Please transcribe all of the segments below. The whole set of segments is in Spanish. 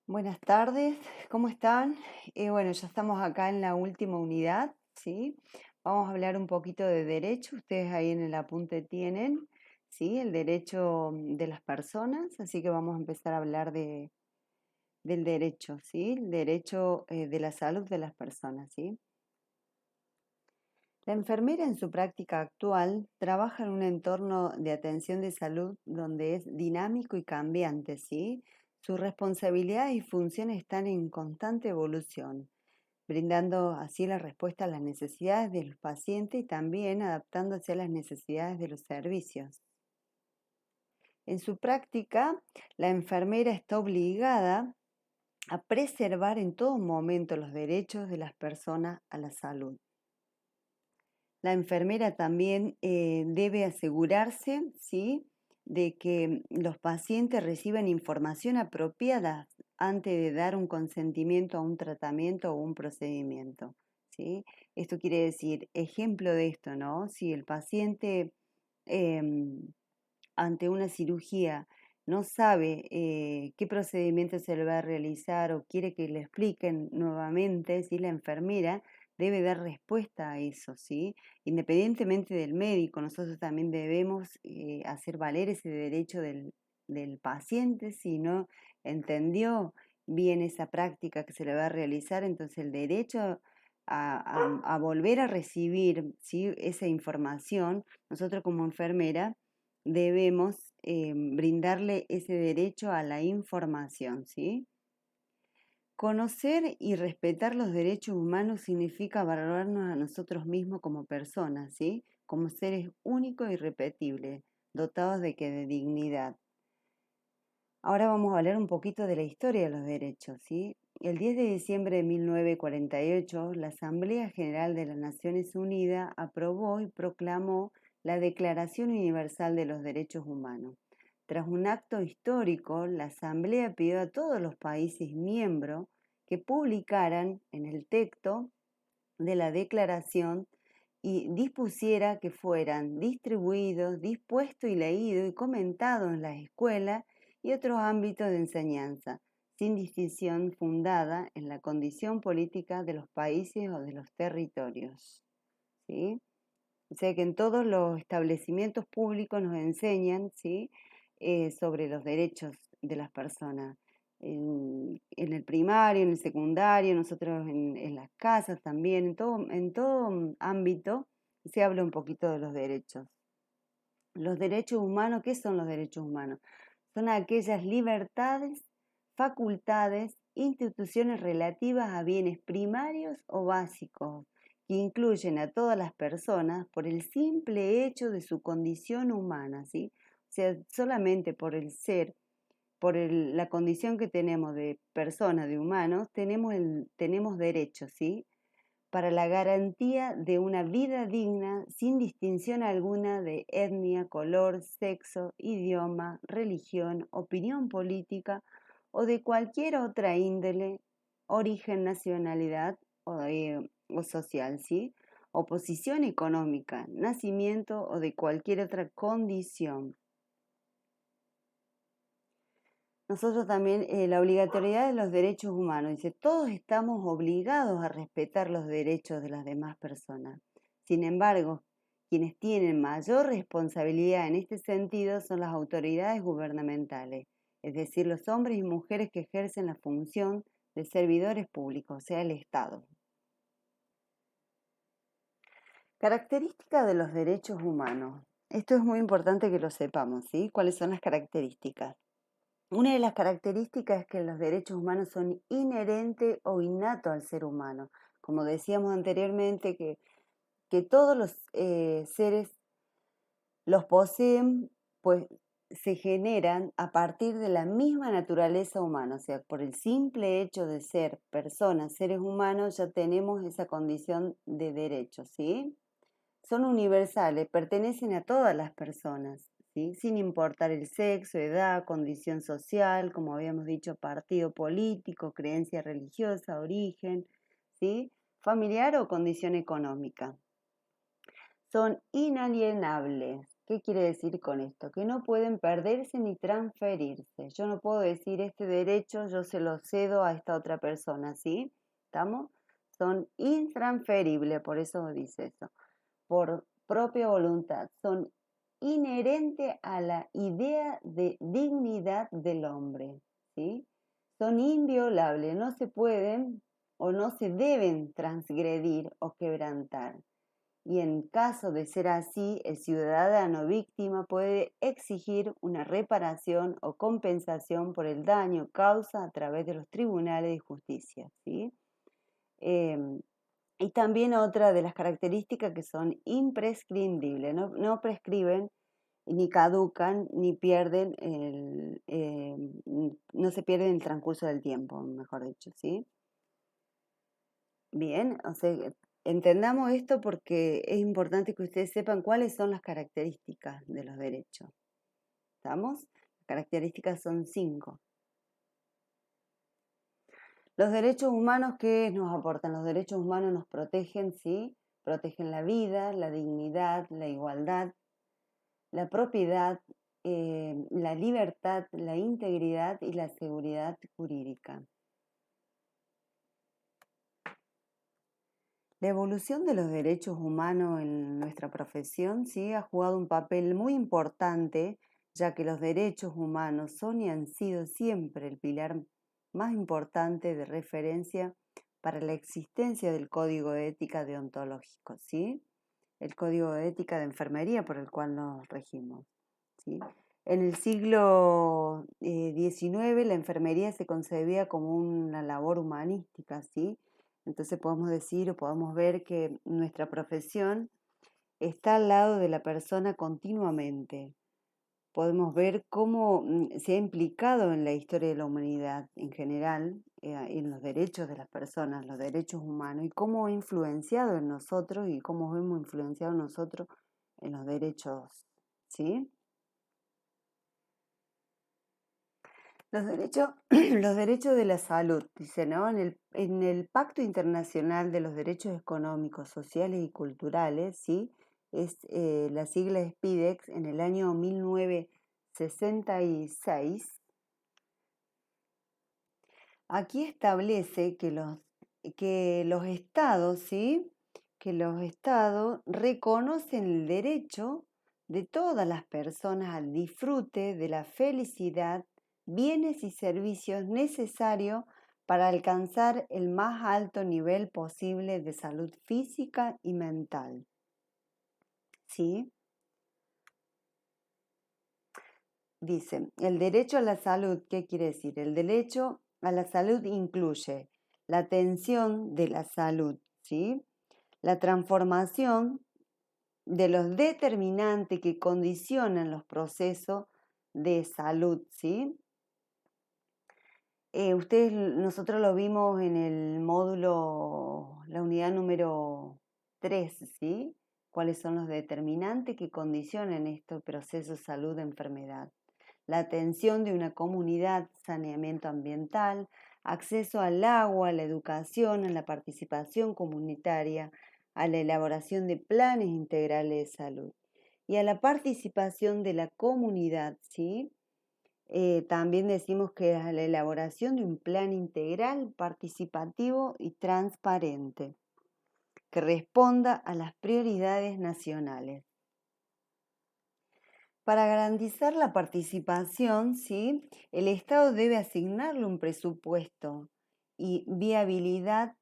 Buenas tardes, ¿cómo están? Bueno, ya estamos acá en la última unidad, ¿sí? Vamos a hablar un poquito de derecho, ustedes ahí en el apunte tienen, ¿sí? El derecho de las personas, así que vamos a empezar a hablar del derecho, ¿sí? El derecho de la salud de las personas, ¿sí? La enfermera en su práctica actual trabaja en un entorno de atención de salud donde es dinámico y cambiante, ¿sí? Sus responsabilidades y funciones están en constante evolución, brindando así la respuesta a las necesidades de los pacientes y también adaptándose a las necesidades de los servicios. En su práctica, la enfermera está obligada a preservar en todo momento los derechos de las personas a la salud. La enfermera también debe asegurarse, ¿sí?, de que los pacientes reciban información apropiada antes de dar un consentimiento a un tratamiento o un procedimiento, ¿sí? Esto quiere decir, ejemplo de esto, ¿no? Si el paciente ante una cirugía no sabe qué procedimiento se le va a realizar o quiere que le expliquen nuevamente, ¿sí?, la enfermera debe dar respuesta a eso, ¿sí? Independientemente del médico, nosotros también debemos hacer valer ese derecho del paciente si no entendió bien esa práctica que se le va a realizar, entonces el derecho a volver a recibir, ¿sí?, esa información, nosotros como enfermera debemos brindarle ese derecho a la información, ¿sí? Conocer y respetar los derechos humanos significa valorarnos a nosotros mismos como personas, ¿sí? Como seres únicos e irrepetibles, dotados de dignidad. Ahora vamos a hablar un poquito de la historia de los derechos, ¿sí? El 10 de diciembre de 1948, la Asamblea General de las Naciones Unidas aprobó y proclamó la Declaración Universal de los Derechos Humanos. Tras un acto histórico, la Asamblea pidió a todos los países miembros que publicaran en el texto de la declaración y dispusiera que fueran distribuidos, dispuestos y leídos y comentados en las escuelas y otros ámbitos de enseñanza, sin distinción fundada en la condición política de los países o de los territorios, ¿sí? O sea que en todos los establecimientos públicos nos enseñan, ¿sí?, sobre los derechos de las personas. En el primario, en el secundario, nosotros en las casas también, en todo ámbito se habla un poquito de los derechos. Los derechos humanos, ¿qué son los derechos humanos? Son aquellas libertades, facultades, instituciones relativas a bienes primarios o básicos que incluyen a todas las personas por el simple hecho de su condición humana, ¿sí? O sea, solamente por el ser, la condición que tenemos de personas, de humanos, tenemos derechos, ¿sí?, para la garantía de una vida digna sin distinción alguna de etnia, color, sexo, idioma, religión, opinión política o de cualquier otra índole, origen, nacionalidad o social, ¿sí?, o posición económica, nacimiento o de cualquier otra condición. Nosotros también, la obligatoriedad de los derechos humanos, dice, todos estamos obligados a respetar los derechos de las demás personas. Sin embargo, quienes tienen mayor responsabilidad en este sentido son las autoridades gubernamentales, es decir, los hombres y mujeres que ejercen la función de servidores públicos, o sea, el Estado. Características de los derechos humanos. Esto es muy importante que lo sepamos, ¿sí? ¿Cuáles son las características? Una de las características es que los derechos humanos son inherentes o innatos al ser humano. Como decíamos anteriormente, que todos los seres los poseen, pues se generan a partir de la misma naturaleza humana. O sea, por el simple hecho de ser personas, seres humanos, ya tenemos esa condición de derechos, ¿sí? Son universales, pertenecen a todas las personas, ¿sí?, sin importar el sexo, edad, condición social, como habíamos dicho, partido político, creencia religiosa, origen, ¿sí?, familiar o condición económica. Son inalienables, ¿Qué quiere decir con esto? Que no pueden perderse ni transferirse. Yo no puedo decir este derecho, yo se lo cedo a esta otra persona, ¿sí? ¿Estamos? Son intransferibles, por eso dice eso. Por propia voluntad, son inherentes a la idea de dignidad del hombre, ¿sí? Son inviolables, no se pueden o no se deben transgredir o quebrantar. Y en caso de ser así, el ciudadano víctima puede exigir una reparación o compensación por el daño causa a través de los tribunales de justicia, ¿sí? Y también otra de las características que son imprescindibles, no prescriben, ni caducan, ni pierden, no se pierden en el transcurso del tiempo, mejor dicho, ¿sí? Bien, o sea, entendamos esto porque es importante que ustedes sepan cuáles son las características de los derechos. ¿Estamos? Las características son 5. Los derechos humanos, ¿qué nos aportan? Los derechos humanos nos protegen, ¿sí? Protegen la vida, la dignidad, la igualdad, la propiedad, la libertad, la integridad y la seguridad jurídica. La evolución de los derechos humanos en nuestra profesión sí ha jugado un papel muy importante, ya que los derechos humanos son y han sido siempre el pilar más importante de referencia para la existencia del Código de Ética deontológico, ¿sí? El Código de Ética de Enfermería por el cual nos regimos, ¿sí? En el siglo XIX la enfermería se concebía como una labor humanística, ¿sí? Entonces podemos decir o podemos ver que nuestra profesión está al lado de la persona continuamente. Podemos ver cómo se ha implicado en la historia de la humanidad en general, en los derechos de las personas, los derechos humanos, y cómo ha influenciado en nosotros y cómo hemos influenciado nosotros en los derechos, ¿sí? Los derechos, los derechos de la salud, dice, ¿no? En el Pacto Internacional de los Derechos Económicos, Sociales y Culturales, ¿sí? La sigla es PIDEX, en el año 1966. Aquí establece que los estados, ¿sí? Que los estados reconocen el derecho de todas las personas al disfrute de la felicidad, bienes y servicios necesarios para alcanzar el más alto nivel posible de salud física y mental. ¿Sí? Dice, el derecho a la salud, ¿qué quiere decir? El derecho a la salud incluye la atención de la salud, ¿sí? La transformación de los determinantes que condicionan los procesos de salud, ¿sí? Nosotros lo vimos en el módulo, la unidad número 3, ¿sí? ¿Cuáles son los determinantes que condicionan estos procesos de salud-enfermedad? La atención de una comunidad, saneamiento ambiental, acceso al agua, a la educación, a la participación comunitaria, a la elaboración de planes integrales de salud y a la participación de la comunidad, ¿sí? También decimos que es la elaboración de un plan integral, participativo y transparente que responda a las prioridades nacionales. Para garantizar la participación, ¿sí? El Estado debe asignarle un presupuesto y viabilidad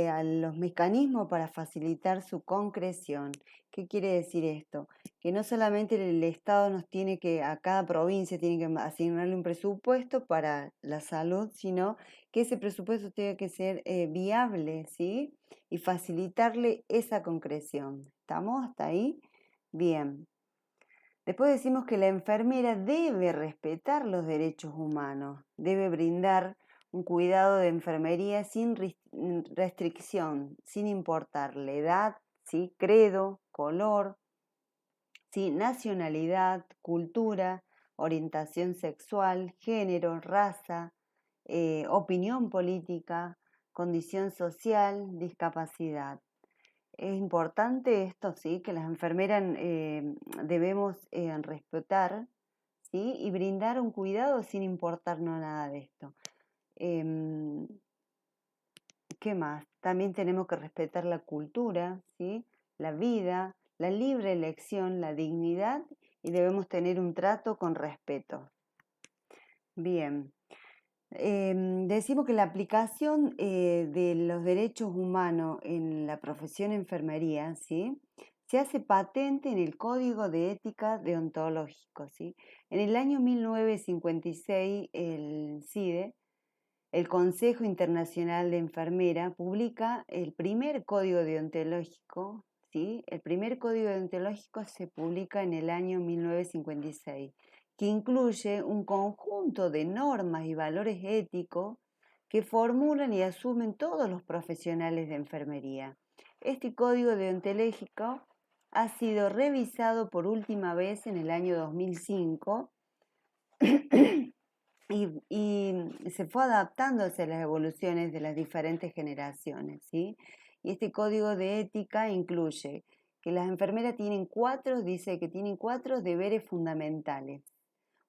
a los mecanismos para facilitar su concreción. ¿Qué quiere decir esto? Que no solamente el Estado nos tiene que, a cada provincia tiene que asignarle un presupuesto para la salud, sino que ese presupuesto tiene que ser viable, ¿sí? Y facilitarle esa concreción. ¿Estamos hasta ahí? Bien. Después decimos que la enfermera debe respetar los derechos humanos, debe brindar un cuidado de enfermería sin restricción, sin importar la edad, ¿sí? Credo, color, ¿sí? Nacionalidad, cultura, orientación sexual, género, raza, opinión política, condición social, discapacidad. Es importante esto, ¿sí? Que las enfermeras debemos respetar, ¿sí? Y brindar un cuidado sin importarnos nada de esto. Em, ¿Qué más? También tenemos que respetar la cultura, ¿sí? La vida, la libre elección, la dignidad y debemos tener un trato con respeto. Bien. Decimos que la aplicación de los derechos humanos en la profesión enfermería, ¿sí? Se hace patente en el Código de Ética Deontológico, ¿sí? En el año 1956, el CIDE, el Consejo Internacional de Enfermera, publica el primer código deontológico, ¿sí? El primer código deontológico se publica en el año 1956, que incluye un conjunto de normas y valores éticos que formulan y asumen todos los profesionales de enfermería. Este código deontológico ha sido revisado por última vez en el año 2005 y se fue adaptándose a las evoluciones de las diferentes generaciones, ¿sí? Y este código de ética incluye que las enfermeras dice que tienen cuatro deberes fundamentales.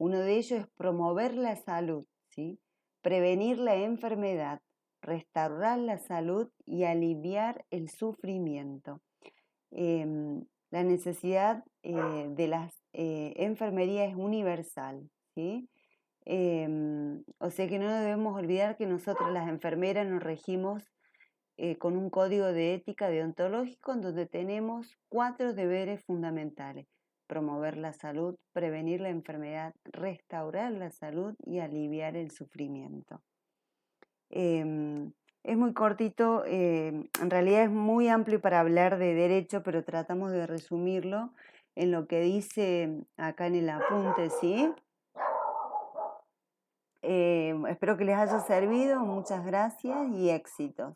Uno de ellos es promover la salud, ¿sí? Prevenir la enfermedad, restaurar la salud y aliviar el sufrimiento. La necesidad de las enfermerías es universal, ¿sí? O sea que no debemos olvidar que nosotros las enfermeras nos regimos con un código de ética deontológico en donde tenemos 4 deberes fundamentales: promover la salud, prevenir la enfermedad, restaurar la salud y aliviar el sufrimiento. Es muy cortito, en realidad es muy amplio para hablar de derecho, pero tratamos de resumirlo en lo que dice acá en el apunte, ¿sí? Espero que les haya servido, muchas gracias y éxitos.